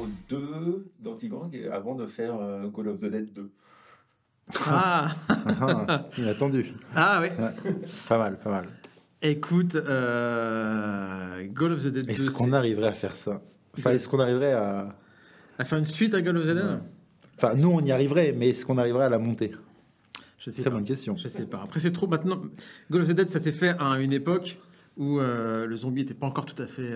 numéro 2 d'Antigang avant de faire Call of the Dead 2. Ah, Inattendu. ah oui. Ouais. Pas mal, pas mal. Écoute, Call of the Dead 2, Est-ce qu'on arriverait à faire ça? Enfin, est-ce qu'on arriverait à... à faire une suite à Call of the Dead? Ouais. Enfin, nous, on y arriverait, mais est-ce qu'on arriverait à la monter? Je sais Très pas. bonne question. Je sais pas. Après, c'est trop maintenant. Call of the Dead, ça s'est fait à une époque où le zombie n'était pas encore tout à fait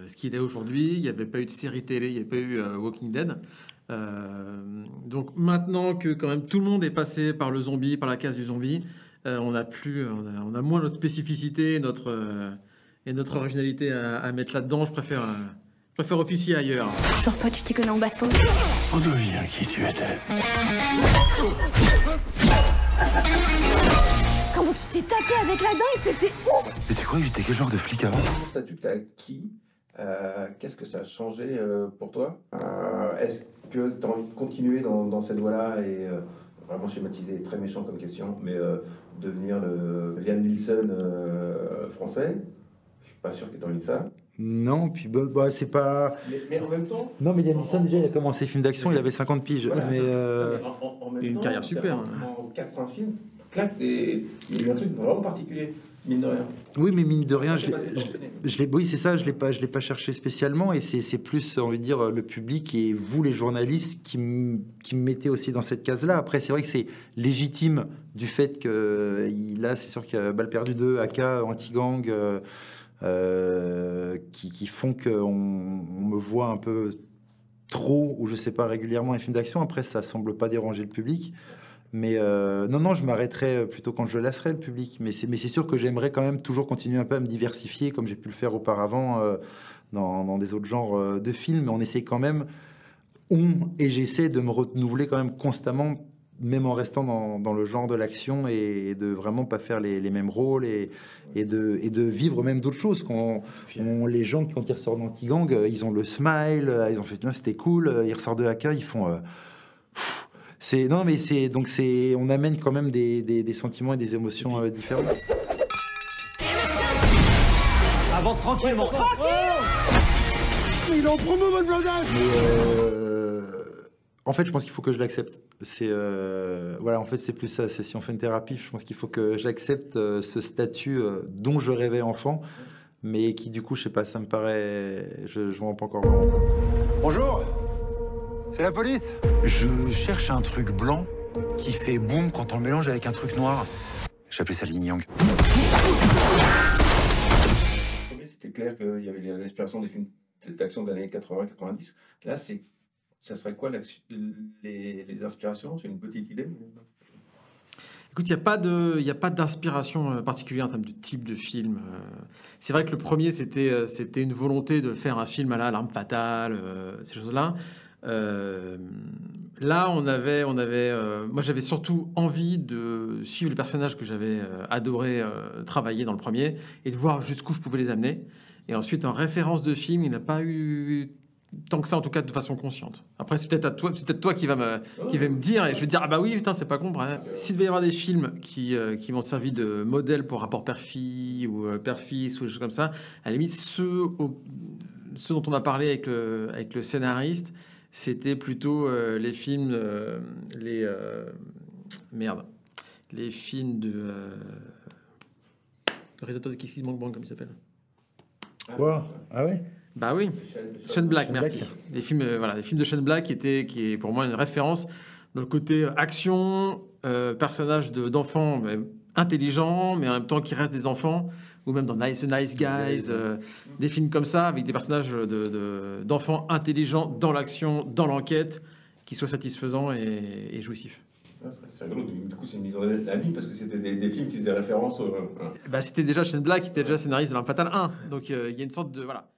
ce qu'il est aujourd'hui. Il n'y avait pas eu de série télé, il n'y avait pas eu Walking Dead. Donc maintenant que quand même tout le monde est passé par le zombie, par la case du zombie, on a moins notre spécificité, et notre originalité à mettre là-dedans. Je préfère officier ailleurs. Genre toi, tu t'y connais en baston. On devient qui tu étais. Comment tu t'es tapé avec la dingue, c'était ouf. Et tu crois que j'étais quel genre de flic avant? Le statut que tu as acquis, qu'est-ce que ça a changé pour toi? Est-ce que tu as envie de continuer dans cette voie-là et vraiment schématiser, très méchant comme question, mais devenir le Liam Neeson français? Je suis pas sûr que tu as envie de ça. Non, puis c'est pas... Mais en même temps... Non, mais Liam Neeson, déjà, il a commencé film d'action, il avait 50 piges. Voilà, mais, en même une temps, carrière super, En 4-5 films, clac, il y a eu un truc vraiment particulier, mine de rien. Oui, mais mine de rien, Oui, c'est ça, je l'ai pas cherché spécialement, et c'est plus, on veut dire, le public et vous, les journalistes, qui me mettez aussi dans cette case-là. Après, c'est vrai que c'est légitime du fait que là, c'est sûr qu'il y a Balle perdue 2, AK, Antigang, qui font qu'on me voit un peu trop, ou je sais pas, régulièrement, les films d'action. Après, ça semble pas déranger le public. Mais non, je m'arrêterai plutôt quand je lasserai le public. Mais c'est sûr que j'aimerais quand même toujours continuer un peu à me diversifier, comme j'ai pu le faire auparavant dans des autres genres de films. Mais on essaie quand même, et j'essaie de me renouveler quand même constamment, même en restant dans le genre de l'action, et de vraiment pas faire les mêmes rôles, et de vivre même d'autres choses. Les gens, quand ils ressortent d'Antigang, ils ont le smile, ils ont fait « c'était cool », ils ressortent de AK, ils font... on amène quand même des sentiments et des émotions différentes. Avance tranquillement. Il est en promo, votre blindage. En fait, je pense qu'il faut que je l'accepte. Voilà, en fait, c'est plus ça. C'est si on fait une thérapie, je pense qu'il faut que j'accepte ce statut dont je rêvais enfant, mais qui, du coup, je sais pas, ça me paraît... Je m'en rends pas encore compte. Bonjour. C'est la police. Je cherche un truc blanc qui fait boum quand on le mélange avec un truc noir. J'appelais ça l'yin yang. C'était clair qu'il y avait l'inspiration des films d'action des années 80-90. Là, ça serait quoi les inspirations? C'est une petite idée. Écoute, il n'y a pas d'inspiration particulière en termes de type de film. C'est vrai que le premier, c'était une volonté de faire un film à L'Arme fatale, ces choses-là. Là, moi, j'avais surtout envie de suivre les personnages que j'avais adoré travailler dans le premier et de voir jusqu'où je pouvais les amener. Et ensuite, en référence de film, il n'y a pas eu tant que ça, en tout cas de façon consciente. Après, c'est peut-être toi qui va me dire, et je vais dire, ah bah oui, putain, c'est pas con. Bref. S'il devait y avoir des films qui m'ont servi de modèle pour rapport père-fille ou père-fils ou des choses comme ça, à la limite, ceux dont on a parlé avec le scénariste, c'était plutôt les films, les films de le réalisateur de Kiss Kiss Bang Bang, comme il s'appelle. Quoi? Ah ouais? Bah oui, Shane Black, merci. Black. Les films de Shane Black qui est pour moi une référence dans le côté action, personnage d'enfants intelligents, mais en même temps qui restent des enfants, ou même dans Nice Guys, des films comme ça, avec des personnages d'enfants intelligents dans l'action, dans l'enquête, qui soient satisfaisants et jouissifs. C'est rigolo, du coup c'est une mise en ami parce que c'était des films qui faisaient référence au... Bah, c'était déjà Shane Black, qui était déjà scénariste de L'Arme fatale 1, donc il y a une sorte de... Voilà.